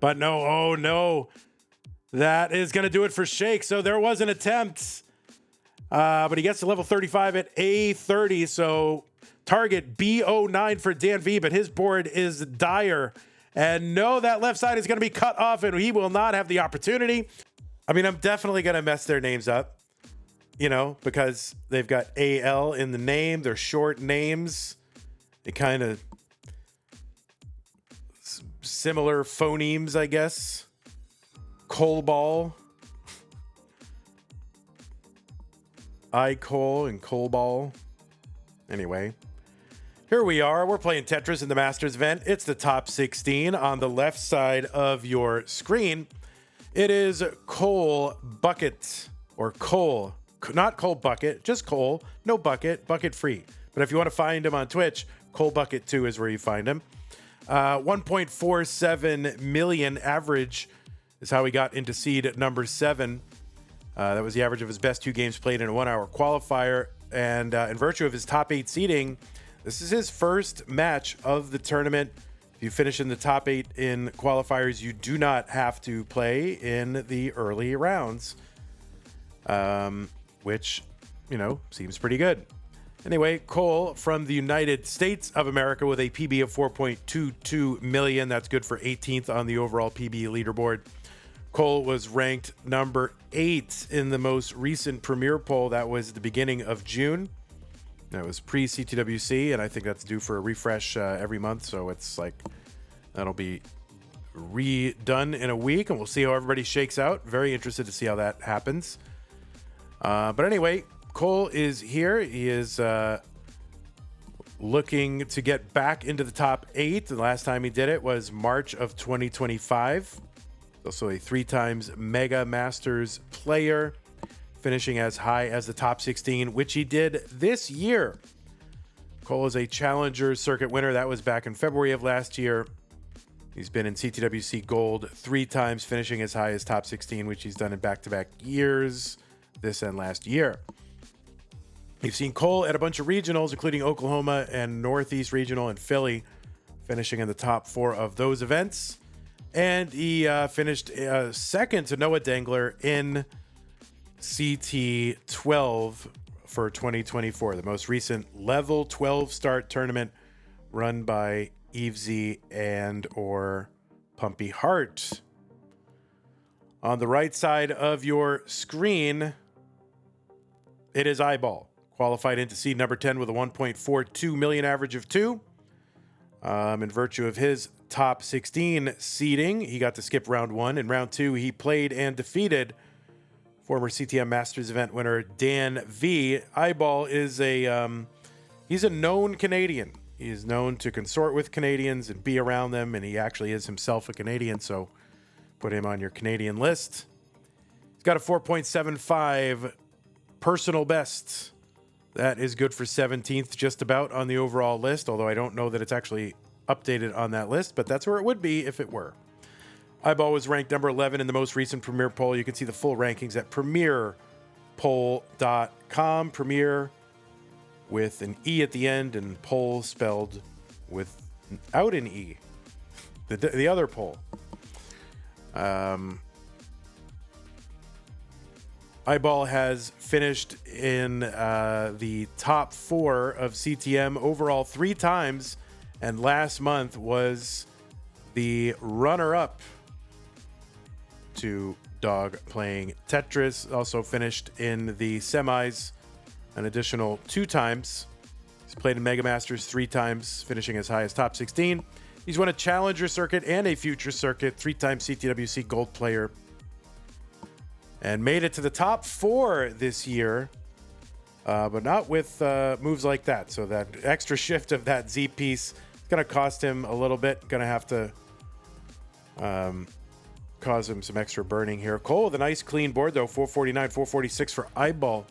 But no, oh no. That is going to do it for Shake. So there was an attempt. But he gets to level 35 at A30. So target B09 for Dan V, but his board is dire. And no, that left side is going to be cut off, and he will not have the opportunity. I mean, I'm definitely going to mess their names up, because they've got AL in the name. They're short names. They kind of similar phonemes, I guess. Coleball. iCole and Coleball. Anyway. Here we are. We're playing Tetris in the Masters event. It's the top 16 on the left side of your screen. It is Cole Bucket, or Cole, not Cole Bucket, just Cole, no bucket, bucket free. But if you want to find him on Twitch, Cole Bucket 2 is where you find him. 1.47 million average is how he got into seed number 7. That was the average of his best 2 games played in a 1-hour qualifier. And in virtue of his top 8 seeding, this is his first match of the tournament. If you finish in the top 8 in qualifiers, you do not have to play in the early rounds, which, seems pretty good. Anyway, Cole from the United States of America with a PB of 4.22 million. That's good for 18th on the overall PB leaderboard. Cole was ranked number 8 in the most recent Premier poll. That was the beginning of June. That was pre-CTWC, and I think that's due for a refresh every month. So it's like that'll be redone in a week, and we'll see how everybody shakes out. Very interested to see how that happens. But anyway, Cole is here. He is looking to get back into the top 8. The last time he did it was March of 2025. Also a 3 times Mega Masters player, finishing as high as the top 16, which he did this year. Cole is a Challenger Circuit winner. That was back in February of last year. He's been in CTWC Gold 3 times, finishing as high as top 16, which he's done in back-to-back years, this and last year. You've seen Cole at a bunch of regionals, including Oklahoma and Northeast Regional and Philly, finishing in the top 4 of those events. And he finished second to Noah Dangler in CT12 for 2024, the most recent level 12 start tournament run by Evesy and or Pumpy Hart. On the right side of your screen, it is iBall, qualified into seed number 10 with a 1.42 million average of 2. In virtue of his top 16 seeding, he got to skip round 1. In round 2, he played and defeated former CTM Masters event winner Dan V. iBall is he's a known Canadian. He is known to consort with Canadians and be around them, and he actually is himself a Canadian, so put him on your Canadian list. He's got a 4.75 personal best. That is good for 17th, just about on the overall list, although I don't know that it's actually updated on that list, but that's where it would be if it were. iBall was ranked number 11 in the most recent Premier poll. You can see the full rankings at premierpoll.com. Premier with an E at the end and poll spelled without an E. The other poll. iBall has finished in the top 4 of CTM overall 3 times, and last month was the runner-up to Dog playing Tetris. Also finished in the semis an additional 2 times. He's played in Mega Masters 3 times, finishing as high as top 16. He's won a Challenger Circuit and a Future Circuit, 3-time CTWC Gold player, and made it to the top 4 this year, but not with moves like that. So that extra shift of that Z piece is going to cost him a little bit. Going to have to cause him some extra burning here. Cole with a nice clean board, though, 449, 446 for iBall.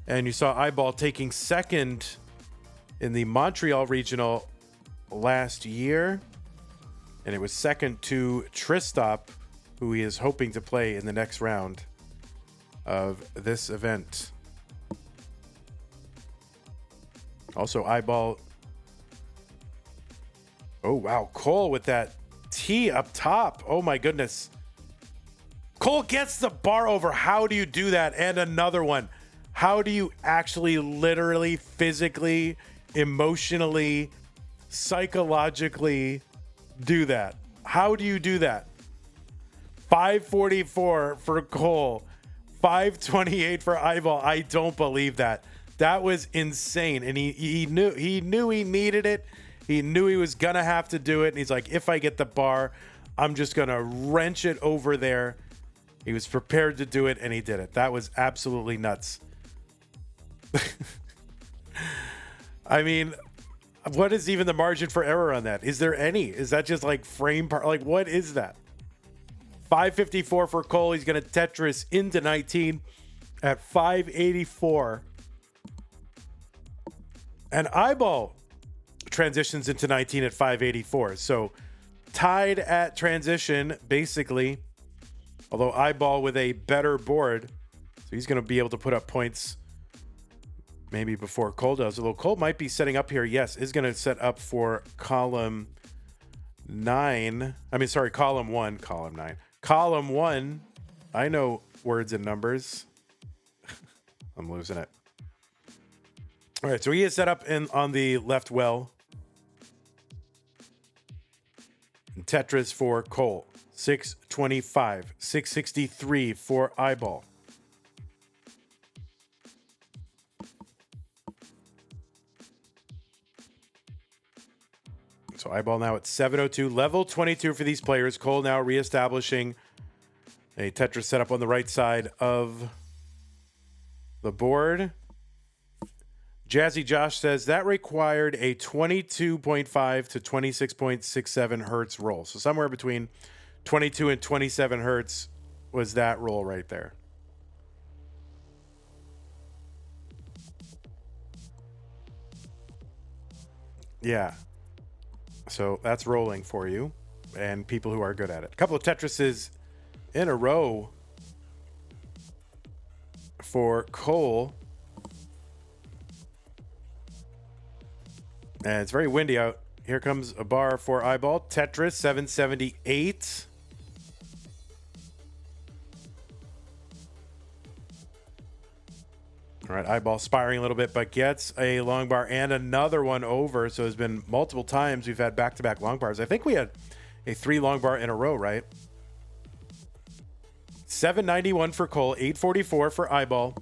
And you saw iBall taking second in the Montreal Regional last year, and it was second to Tristop, who he is hoping to play in the next round of this event. Also, iBall. Oh, wow. Cole with that T up top. Oh my goodness. Cole gets the bar over. How do you do that? And another one. How do you actually literally, physically, emotionally, psychologically do that? How do you do that? 544 for Cole. 528 for iBall. I don't believe that. That was insane. And he knew he needed it. He knew he was gonna have to do it. And he's like, if I get the bar, I'm just gonna wrench it over there. He was prepared to do it, and he did it. That was absolutely nuts. I mean, what is even the margin for error on that? Is there any? Is that just like frame part? Like, what is that? 554 for Cole. He's going to Tetris into 19 at 584. And iBall transitions into 19 at 584. So tied at transition, basically. Although iBall with a better board. So he's going to be able to put up points maybe before Cole does. Although Cole might be setting up here. Yes, is going to set up for column 9. I mean, sorry, column 1, column 9. Column 1. I know words and numbers. I'm losing it. All right, so he is set up on the left well. And Tetris for Cole. 625. 663 for iBall. So iBall now at 702. Level 22 for these players. Cole now reestablishing a Tetris setup on the right side of the board. Jazzy Josh says that required a 22.5 to 26.67 hertz roll. So somewhere between 22 and 27 hertz was that roll right there. Yeah. So that's rolling for you and people who are good at it. A couple of Tetrises in a row for Cole. And it's very windy out. Here comes a bar for iBall. Tetris, 778. All right, iBall spiraling a little bit, but gets a long bar and another one over. So there's been multiple times we've had back-to-back long bars. I think we had a 3 long bar in a row, right? 791 for Cole, 844 for iBall.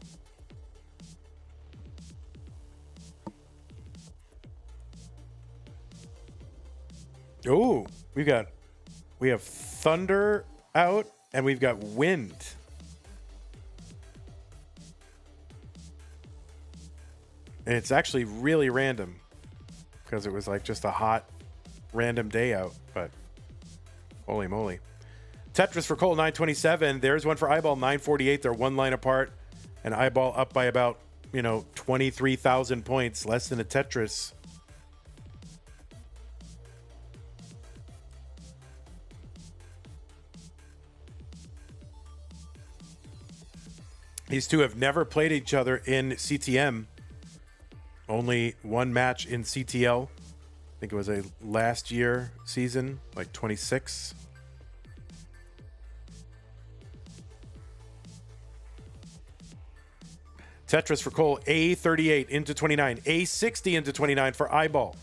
Oh, we have thunder out and we've got wind. And it's actually really random because it was like just a hot random day out, but holy moly. Tetris for Cole, 927. There's one for iBall, 948. They're one line apart, and iBall up by about, 23,000 points, less than a Tetris. These two have never played each other in CTM. Only one match in CTL. I think it was a last year season, like 26. Tetris for Cole, A38 into 29. A60 into 29 for iBall.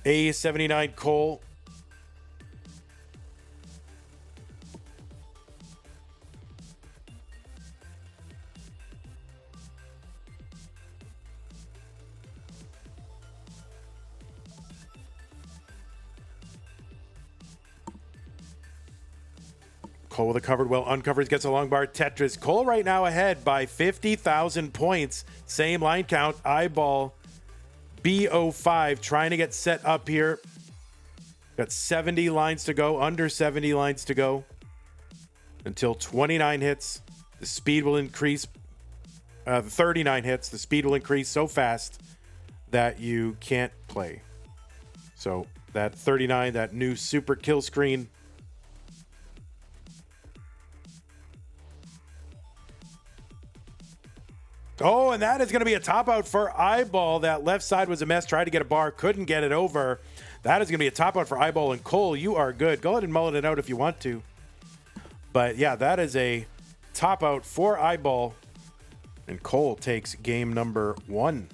A79 Cole. Cole with a covered well, uncovered, gets a long bar. Tetris. Cole right now ahead by 50,000 points. Same line count. iBall B05 trying to get set up here. Got 70 lines to go, under 70 lines to go. Until 29 hits, the speed will increase. 39 hits, the speed will increase so fast that you can't play. So that 39, that new super kill screen. Oh, and that is going to be a top out for iBall. That left side was a mess. Tried to get a bar, couldn't get it over. That is going to be a top out for iBall. And Cole, you are good. Go ahead and mullet it out if you want to. But yeah, that is a top out for iBall. And Cole takes game number 1.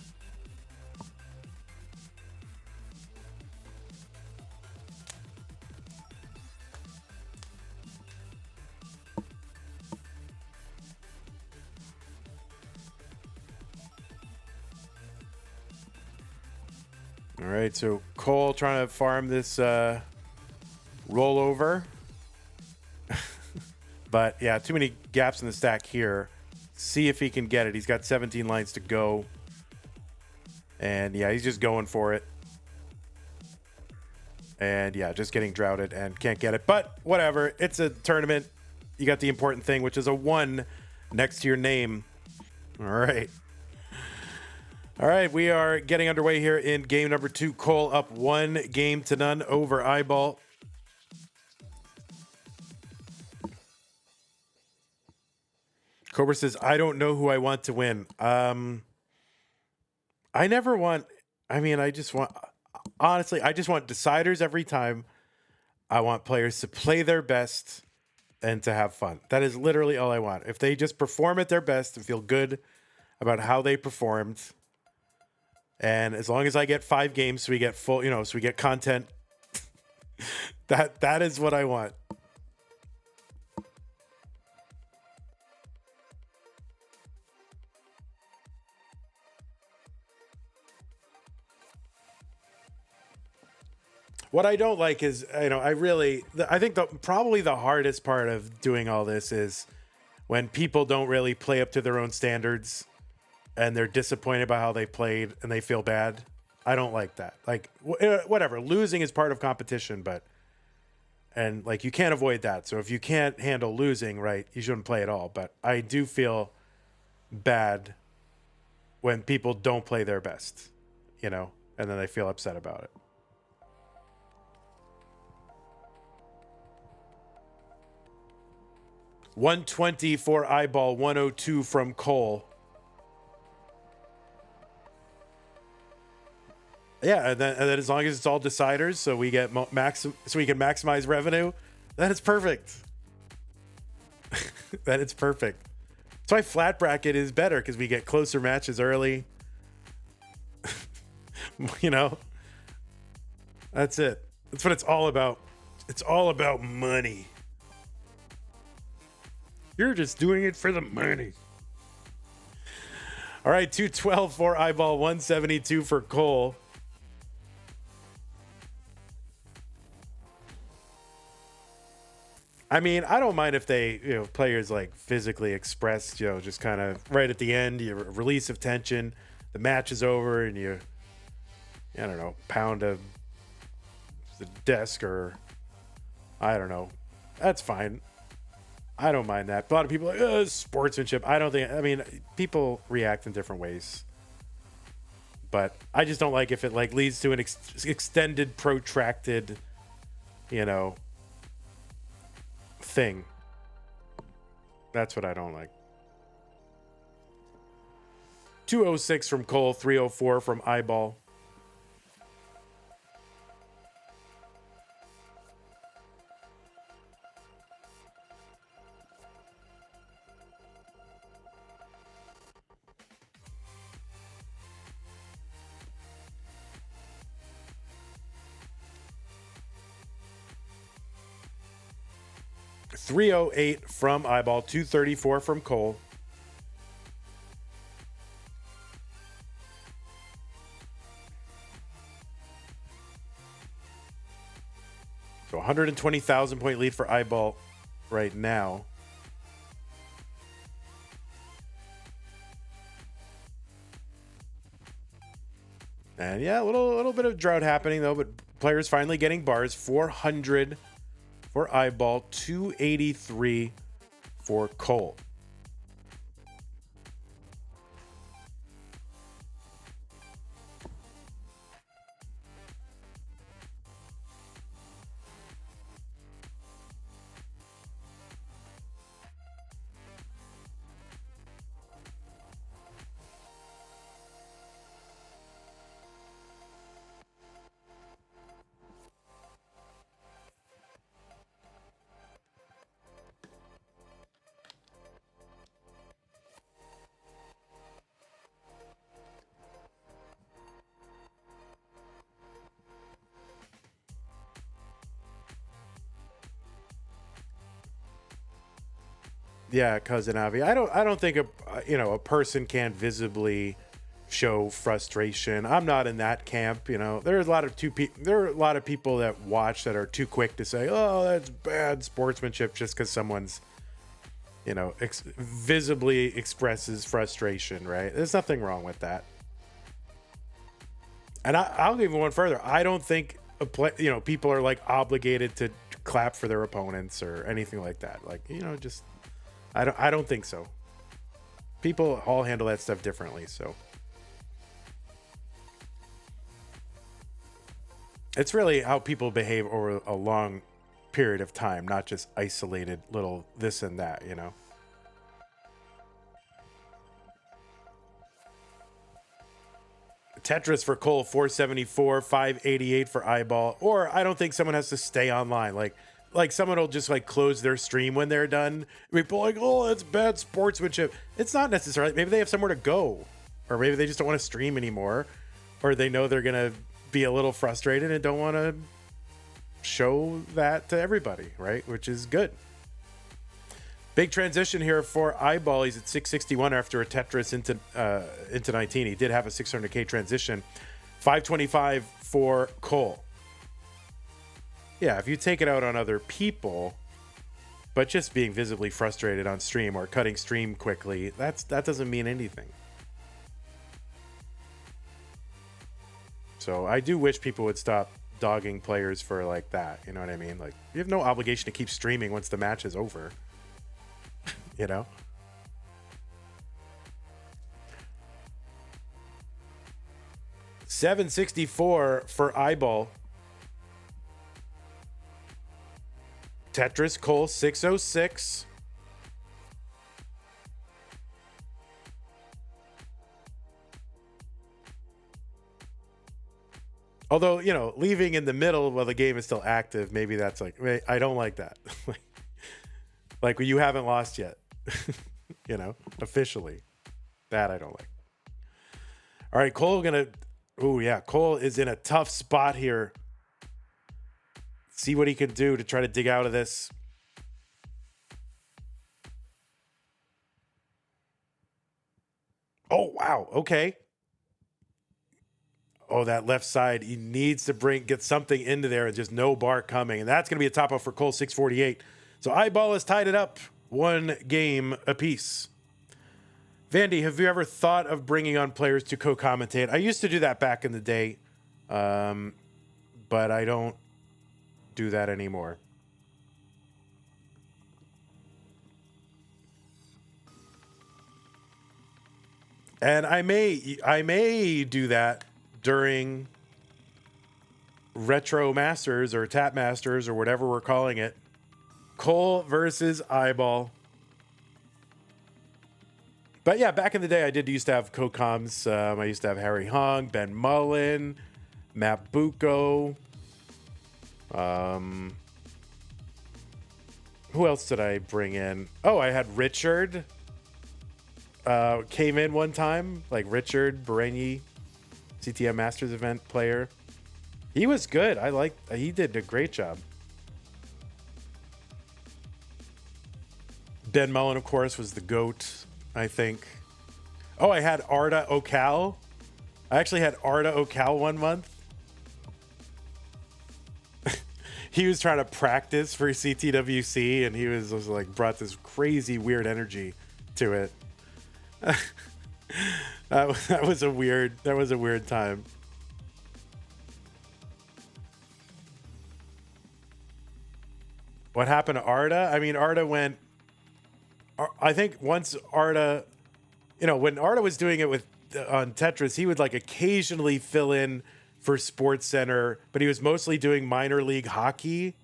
All right, so Cole trying to farm this rollover. But yeah, too many gaps in the stack here. See if he can get it. He's got 17 lines to go. And yeah, he's just going for it. And yeah, just getting droughted and can't get it. But whatever, it's a tournament. You got the important thing, which is a 1 next to your name. All right. All right, we are getting underway here in game number 2. Cole up 1-0 over iBall. Cobra says, I don't know who I want to win. I never want, I just want, honestly, I just want deciders every time. I want players to play their best and to have fun. That is literally all I want. If they just perform at their best and feel good about how they performed, and as long as I get 5 games, so we get full, so we get content, that is what I want. What I don't like is, I think probably the hardest part of doing all this is when people don't really play up to their own standards and they're disappointed by how they played and they feel bad. I don't like that. Like, whatever, losing is part of competition, and you can't avoid that. So if you can't handle losing, right, you shouldn't play at all. But I do feel bad when people don't play their best, and then they feel upset about it. $120 for iBall, 102 from Cole. Yeah, and then as long as it's all deciders, so we get so we can maximize revenue, then it's perfect. Then it's perfect. That's why flat bracket is better, because we get closer matches early. That's it. That's what it's all about. It's all about money. You're just doing it for the money. All right, 212 for iBall, 172 for Cole. I don't mind if they, players physically express, just kind of right at the end, you release of tension, the match is over, and you, pound the desk, or I don't know. That's fine. I don't mind that. A lot of people are like, sportsmanship. People react in different ways. But I just don't like if it leads to an extended, protracted, thing. That's what I don't like. 206 from Cole, 304 from iBall. $308 from iBall, 234 from Cole. So 120,000 point lead for iBall right now. And yeah, a little bit of drought happening though, but players finally getting bars. 400 for iBall, 283 for Cole. Yeah, cousin Avi. I don't think a person can visibly show frustration. I'm not in that camp. There's a lot of there are a lot of people that watch that are too quick to say, "Oh, that's bad sportsmanship," just because someone's visibly expresses frustration. Right? There's nothing wrong with that. And I'll go even one further. I don't think people are like obligated to clap for their opponents or anything like that. Like just I don't think so. People all handle that stuff differently. So it's really how people behave over a long period of time, not just isolated little this and that. Tetris for Cole, 474, 588 for iBall. Or I don't think someone has to stay online. Like someone will just like close their stream when they're done. People are like, oh, that's bad sportsmanship. It's not necessarily. Maybe they have somewhere to go, or maybe they just don't want to stream anymore, or they know they're gonna be a little frustrated and don't want to show that to everybody, right? Which is good. Big transition here for iBall. He's at 661 after a Tetris into 19. He did have a 600K transition. 525 for Cole. Yeah, if you take it out on other people, but just being visibly frustrated on stream or cutting stream quickly, that doesn't mean anything. So I do wish people would stop dogging players for like that. You know what I mean? Like, you have no obligation to keep streaming once the match is over. 764 for iBall. Tetris Cole 606. Although, leaving in the middle while the game is still active, maybe that's like, I don't like that. Like you haven't lost yet. Officially. That I don't like. All right, Cole Cole is in a tough spot here. See what he can do to try to dig out of this. Oh, wow. Okay. Oh, that left side. He needs to get something into there and just no bar coming. And that's going to be a top up for Cole, 648. So iBall has tied it up 1 game apiece. Vandy, have you ever thought of bringing on players to co-commentate? I used to do that back in the day, but I don't do that anymore. And I may do that during Retro Masters or Tap Masters or whatever we're calling it. Cole versus iBall. But yeah, back in the day, I used to have co-coms. I used to have Harry Hung, Ben Mullen, Matt Bucco. Who else did I bring in? Oh, I had Richard. Came in one time, like Richard Bereni, CTM Masters event player. He was good. He did a great job. Ben Mullen, of course, was the GOAT, I think. Oh, I had Arda Ocal. I actually had Arda Ocal one month. He was trying to practice for CTWC, and he was like brought this crazy weird energy to it. that was a weird time. What happened to Arda? I mean, Arda went. I think once Arda, when Arda was doing it on Tetris, he would like occasionally fill in for Sports Center, but he was mostly doing minor league hockey.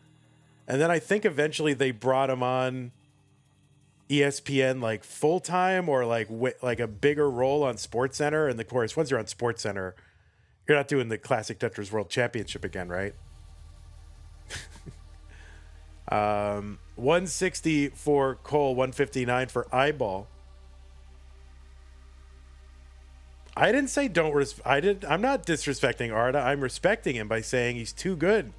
And then I think eventually they brought him on ESPN like full time or like a bigger role on Sports Center. And of course, once you're on Sports Center, you're not doing the Classic Tetris World Championship again, right? 160 for Cole, 159 for iBall. I didn't say I'm not disrespecting Arda. I'm respecting him by saying he's too good.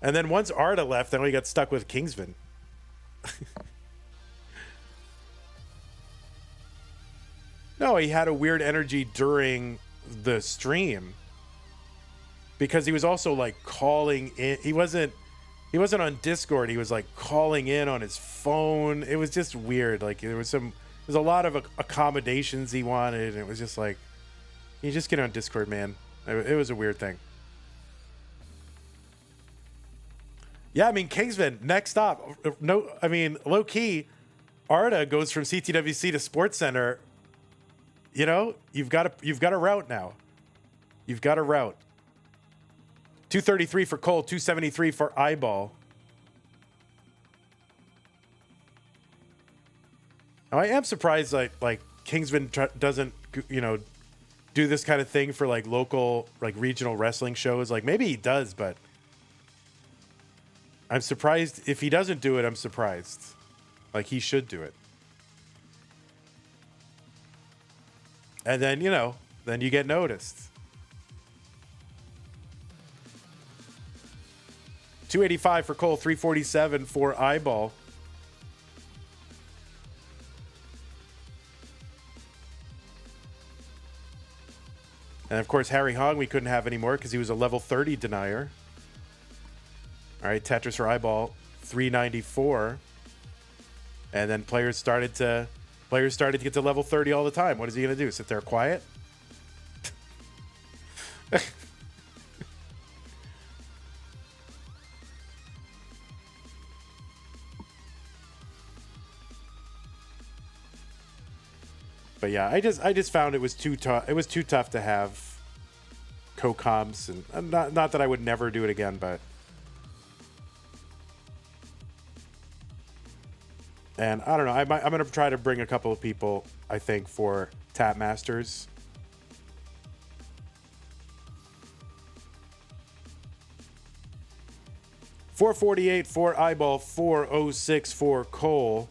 And then once Arda left, then we got stuck with Kingsman. No, he had a weird energy during the stream because he was also like calling in. He wasn't on Discord. He was like calling in on his phone. It was just weird. Like there's a lot of accommodations he wanted, and it was just like, you just get on Discord, man. It was a weird thing. Yeah, I mean, Kingsman, next stop. No, I mean, low key, Arda goes from CTWC to Sports Center. You know, you've got a route now. You've got a route. 233 for Cole, 273 for iBall. Now, I am surprised like Kingsman doesn't, you know, do this kind of thing for like local, like regional wrestling shows. Like maybe he does, but I'm surprised if he doesn't do it. I'm surprised. Like he should do it. And then, you know, then you get noticed. 285 for Cole, 347 for iBall. And of course, Harry Hong, we couldn't have anymore because he was a level 30 denier. All right, Tetris for iBall, 394. And then players started to get to level 30 all the time. What is he going to do? Sit there quiet? But yeah, I just found it was too tough. It was too tough to have co-comps, and not that I would never do it again, but and I don't know. I'm gonna try to bring a couple of people, I think, for Tap Masters. $448 for iBall, $406 for Cole.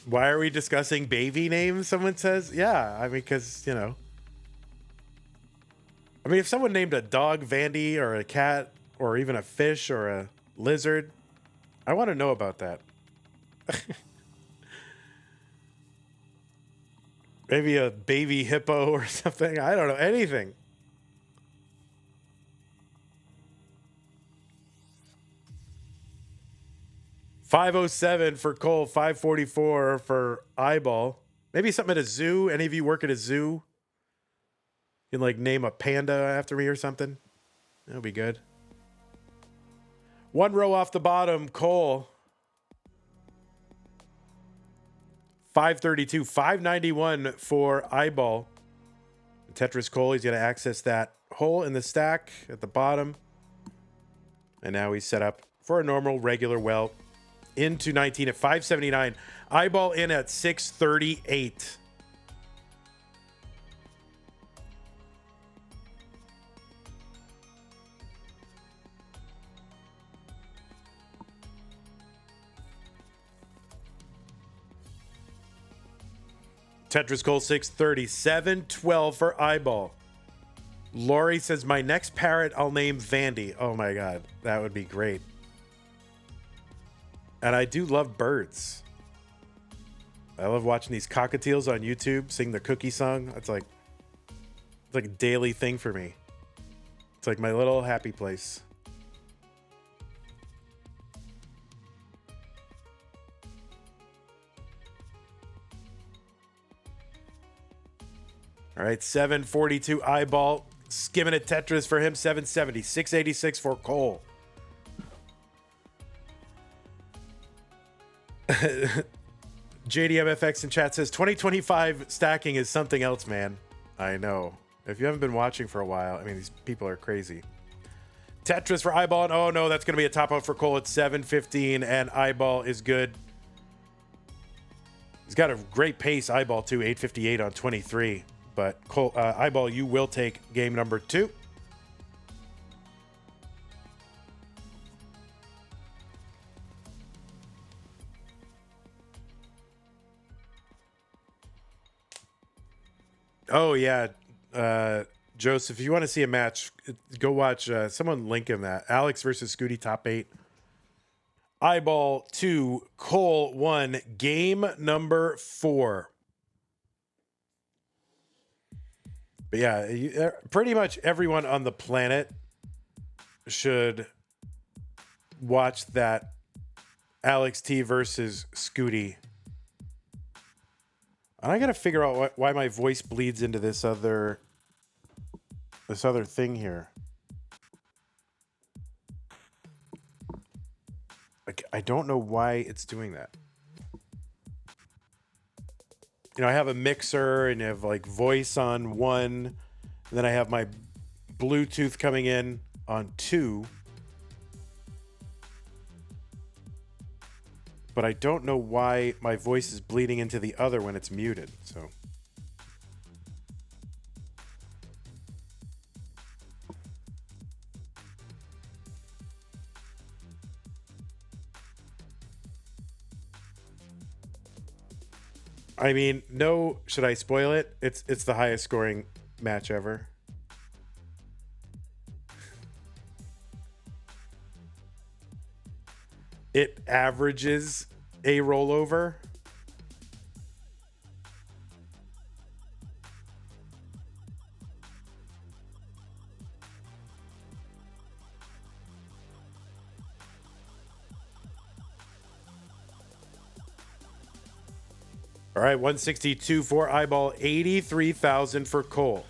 Why are we discussing baby names? Someone says, yeah, I mean, because, you know, I mean, if someone named a dog Vandy or a cat or even a fish or a lizard, I want to know about that. Maybe a baby hippo or something. I don't know, anything. $507 for Cole, $544 for iBall. Maybe something at a zoo. Any of you work at a zoo? You can like name a panda after me or something. That'll be good. One row off the bottom, Cole. $532, $591 for iBall. Tetris Cole, he's going to access that hole in the stack at the bottom. And now he's set up for a normal, regular well. Into 19 at 579. iBall in at 638. Tetris Cole 630. 712 for iBall. Lori says, my next parrot I'll name Vandy. Oh my God, that would be great. And I do love birds. I love watching these cockatiels on YouTube sing the cookie song. It's like a daily thing for me. It's like my little happy place. All right, 742 iBall. Skimming at Tetris for him, 770. 686 for Cole. JDMFX in chat says 2025 stacking is something else, man. I know. If you haven't been watching for a while, I mean, these people are crazy. Tetris for iBall. And oh no, that's going to be a top out for Cole at 715, and iBall is good. He's got a great pace, iBall too, 858 on 23. But Cole, iBall, you will take game number 2. Oh yeah, Joseph, if you want to see a match, go watch. Someone link him that Alex versus Scooty top 8. iBall 2, Cole 1, game number 4. But yeah, pretty much everyone on the planet should watch that Alex T versus Scooty. And I gotta figure out why my voice bleeds into this other thing here. Like, I don't know why it's doing that. You know, I have a mixer and I have like voice on 1, and then I have my Bluetooth coming in on 2. But I don't know why my voice is bleeding into the other when it's muted. So I mean, no, should I spoil it? It's the highest scoring match ever. It averages a rollover. All right, 162 for iBall, 83,000 for Cole.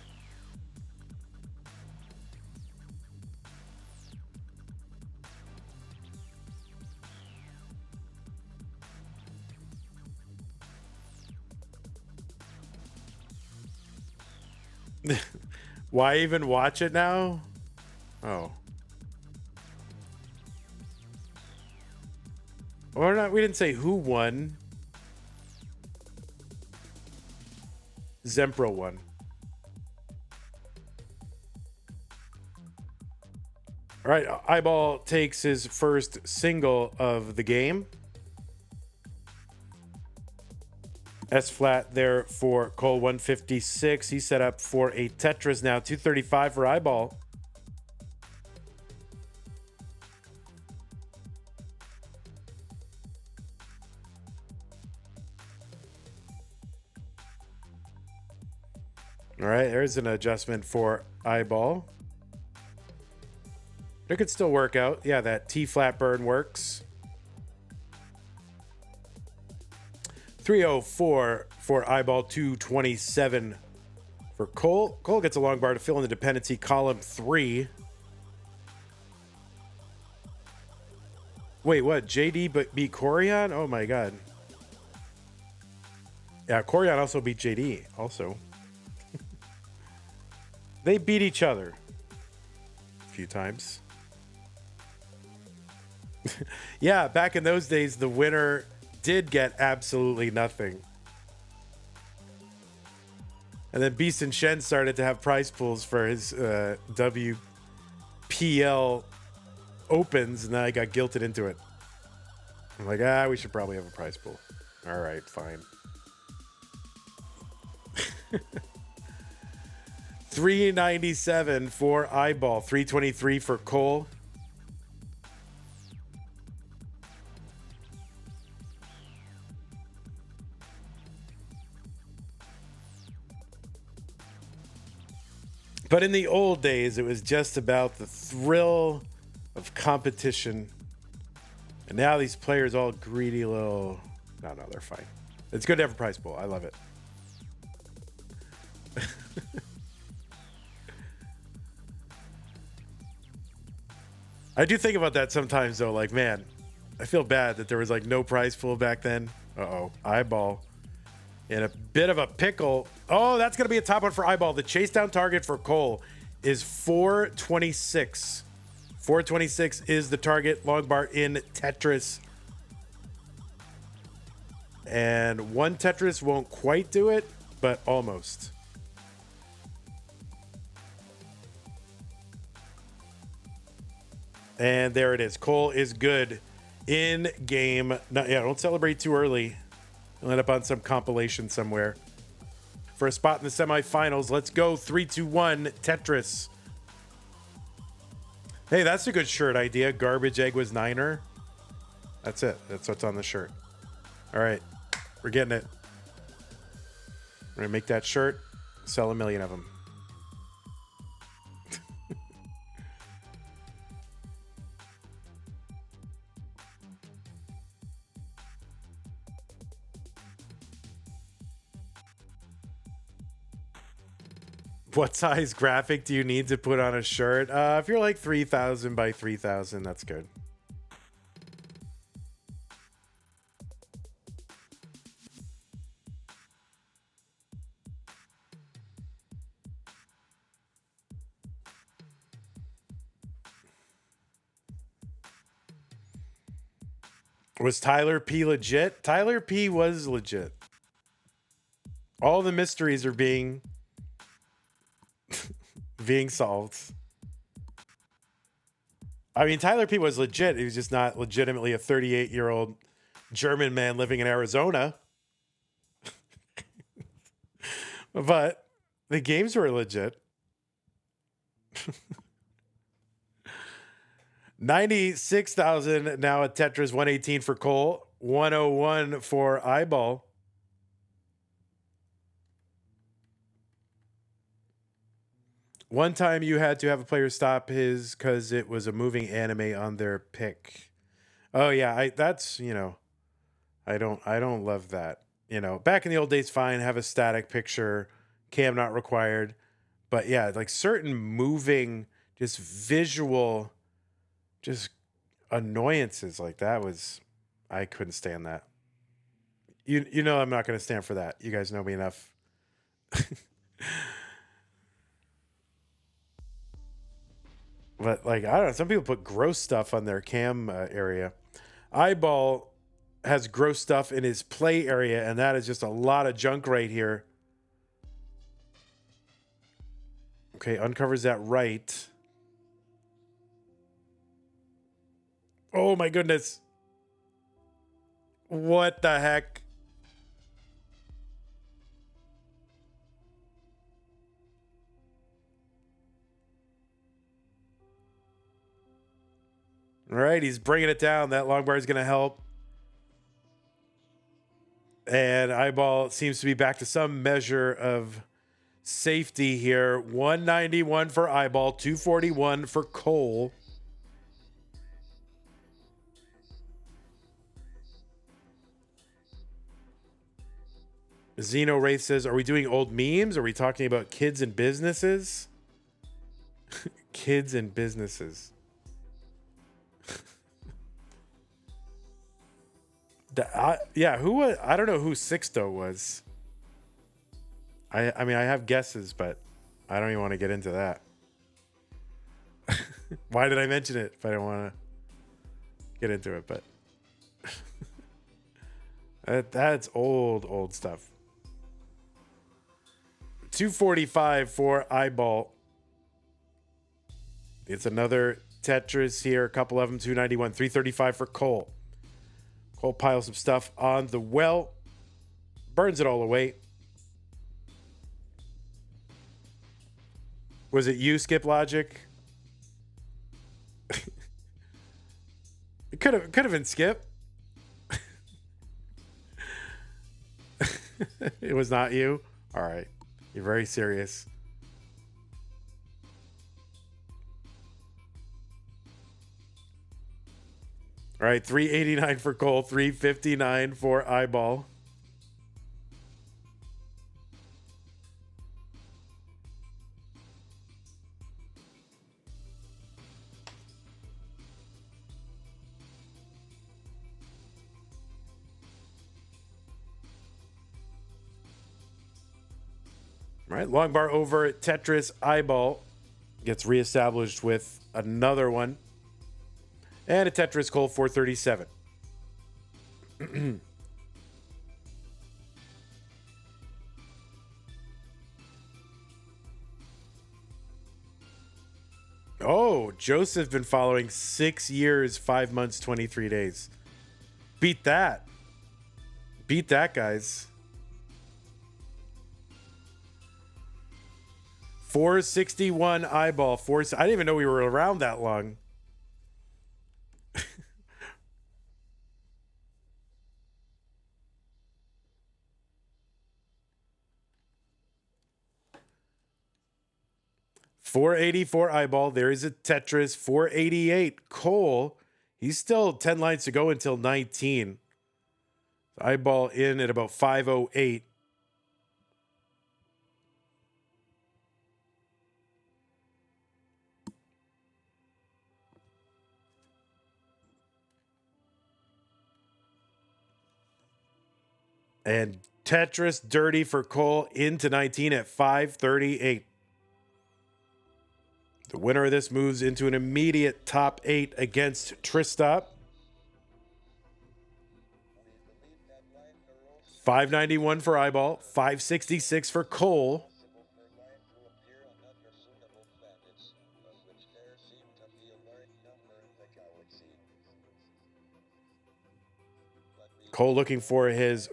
Why even watch it now? Oh. Or not, we didn't say who won. Zempro won. All right, iBall takes his first single of the game. S flat there for Cole, 156. He's set up for a Tetris now, 235 for iBall. All right, there's an adjustment for iBall. It could still work out. Yeah, that T flat burn works. 304 for iBall, 227 for Cole. Cole gets a long bar to fill in the dependency column 3. Wait, what? JD beat Corian? Oh my god. Yeah, Corian also beat JD also. They beat each other a few times. Yeah, back in those days, the winner did get absolutely nothing. And then Beast and Shen started to have prize pools for his WPL opens, and then I got guilted into it. I'm like, we should probably have a prize pool. All right, fine. 397 for iBall, 323 for Cole. But in the old days, it was just about the thrill of competition. And now these players all greedy little... No, they're fine. It's good to have a prize pool. I love it. I do think about that sometimes, though. Like, man, I feel bad that there was, like, no prize pool back then. Uh-oh. iBall. In a bit of a pickle. Oh, that's going to be a top one for iBall. The Chasedown target for Cole is 426. 426 is the target. Long bar in Tetris. And one Tetris won't quite do it, but almost. And there it is. Cole is good in game. Don't celebrate too early. You'll end up on some compilation somewhere. for a spot in the semifinals. Let's go. 3, 2, 1, Tetris. Hey, that's a good shirt idea. Garbage Egg was Niner. That's it. That's what's on the shirt. All right. We're getting it. We're going to make that shirt. Sell 1 million of them. What size graphic do you need to put on a shirt? If you're like 3,000 by 3,000, that's good. Was Tyler P legit? Tyler P was legit. All the mysteries are being solved. I mean, Tyler P was legit. He was just not legitimately a 38-year-old German man living in Arizona. But the games were legit. 96,000 now at Tetris. 118 for Cole. 101 for iBall. One time you had to have a player stop his because it was a moving anime on their pick. Oh yeah, that's, you know, I don't love that. You know, back in the old days, fine, have a static picture, cam not required. But yeah, like certain moving, just visual, just annoyances like that was, I couldn't stand that. You know I'm not going to stand for that. You guys know me enough. But like, I don't know, some people put gross stuff on their cam area. iBall has gross stuff in his play area, and that is just a lot of junk right here. Okay, uncovers that right. Oh my goodness. What the heck? All right, he's bringing it down. That long bar is going to help. And iBall seems to be back to some measure of safety here. 191 for iBall, 241 for Cole. Xeno Wraith says, are we doing old memes? Are we talking about kids and businesses? Kids and businesses. Yeah, who was, I don't know who Sixto was. I mean, I have guesses, but I don't even want to get into that. Why did I mention it if I don't want to get into it? But that's old stuff. 245 for iBall. It's another Tetris here. A couple of them. 291. 335 for Cole. Cole piles some stuff on the well. Burns it all away. Was it you, Skip Logic? It could have been Skip. It was not you? All right. You're very serious. All right, 389 for Cole, 359 for iBall. All right, long bar over. Tetris iBall gets reestablished with another one. And a Tetris Cole, 437. Oh, Joseph been following 6 years, 5 months, 23 days. Beat that. Beat that, guys. 461 eyeball. I didn't even know we were around that long. $484 eyeball. There is a Tetris. $488 Cole. He's still 10 lines to go until 19. Eyeball in at about 508. And Tetris dirty for Cole into 19 at 538. The winner of this moves into an immediate top 8 against Trista. 591 for eyeball, 566 for Cole. Cole looking for his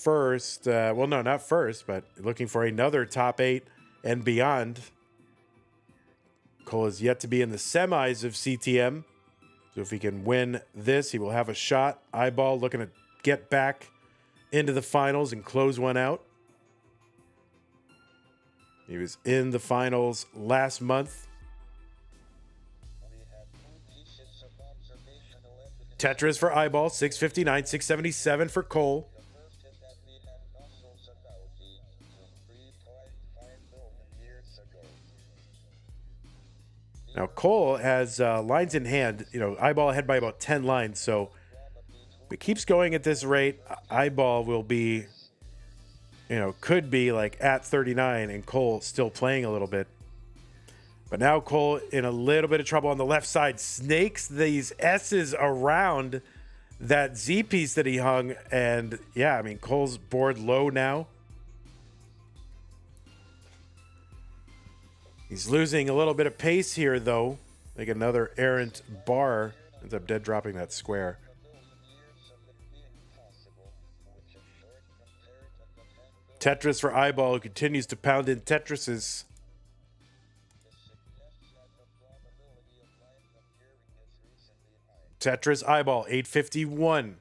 first, well, no, not first, but looking for another top 8 and beyond. Cole is yet to be in the semis of CTM. So if he can win this, he will have a shot. Eyeball looking to get back into the finals and close one out. He was in the finals last month. Tetris for eyeball, 659, 677 for Cole. Now, Cole has lines in hand, eyeball ahead by about 10 lines. So if it keeps going at this rate, eyeball will be, could be like at 39 and Cole still playing a little bit. But now Cole in a little bit of trouble on the left side, snakes these S's around that Z piece that he hung. And yeah, Cole's board low now. He's losing a little bit of pace here, though. Like another errant bar. Ends up dead dropping that square. Tetris for eyeball, who continues to pound in Tetrises. Tetris eyeball, 851.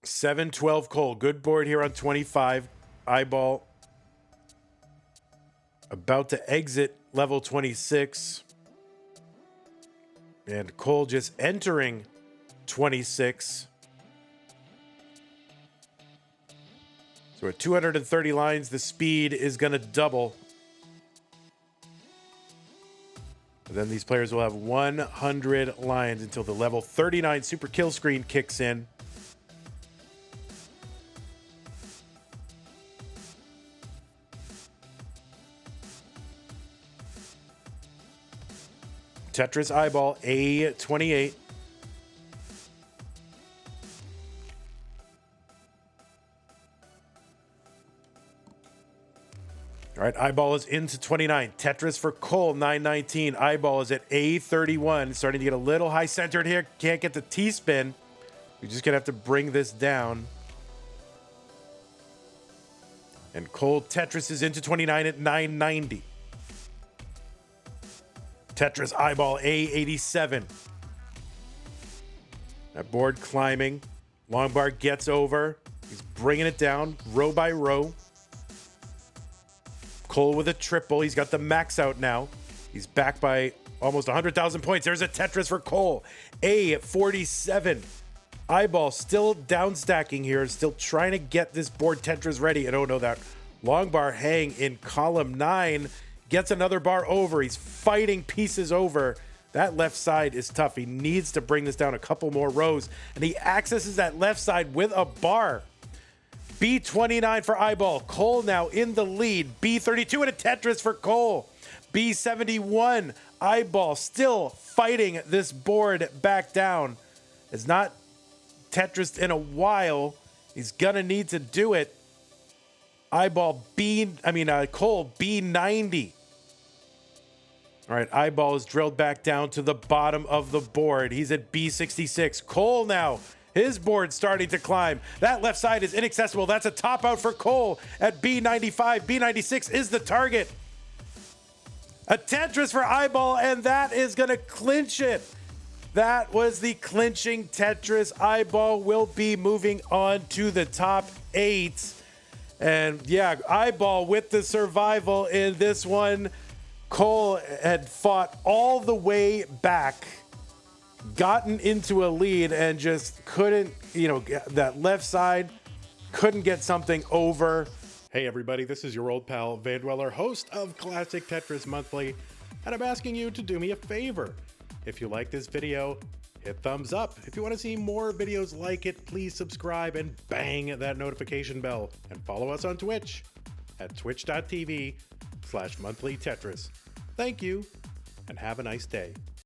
$712 Cole. Good board here on 25. Eyeball about to exit level 26. And Cole just entering 26. So at 230 lines, the speed is going to double. And then these players will have 100 lines until the level 39 super kill screen kicks in. Tetris eyeball, A28. All right, eyeball is into 29. Tetris for Cole, 919. Eyeball is at A31. Starting to get a little high-centered here. Can't get the T-spin. We're just going to have to bring this down. And Cole Tetris is into 29 at 990. Tetris eyeball, A87. That board climbing. Long bar gets over. He's bringing it down row by row. Cole with a triple. He's got the max out now. He's back by almost 100,000 points. There's a Tetris for Cole. A47. Eyeball still down stacking here. Still trying to get this board Tetris ready. And oh no, that long bar hang in column 9. Gets another bar over. He's fighting pieces over. That left side is tough. He needs to bring this down a couple more rows. And he accesses that left side with a bar. B29 for eyeball. Cole now in the lead. B32 and a Tetris for Cole. B71. Eyeball still fighting this board back down. It's not Tetris in a while. He's going to need to do it. Eyeball Cole B90. All right, eyeball is drilled back down to the bottom of the board. He's at B66. Cole now His board's starting to climb. That left side is inaccessible. That's a top out for Cole at B95. B96 is the target. A Tetris for iBall, and that is going to clinch it. That was the clinching Tetris. iBall will be moving on to the top 8. And yeah, iBall with the survival in this one. Cole had fought all the way back, gotten into a lead, and just couldn't, that left side couldn't get something over. Hey everybody, this is your old pal Vandweller, host of Classic Tetris Monthly, and I'm asking you to do me a favor. If you like this video, hit thumbs up. If you want to see more videos like it, please subscribe and bang that notification bell. And follow us on Twitch at twitch.tv/monthlytetris. Thank you, and have a nice day.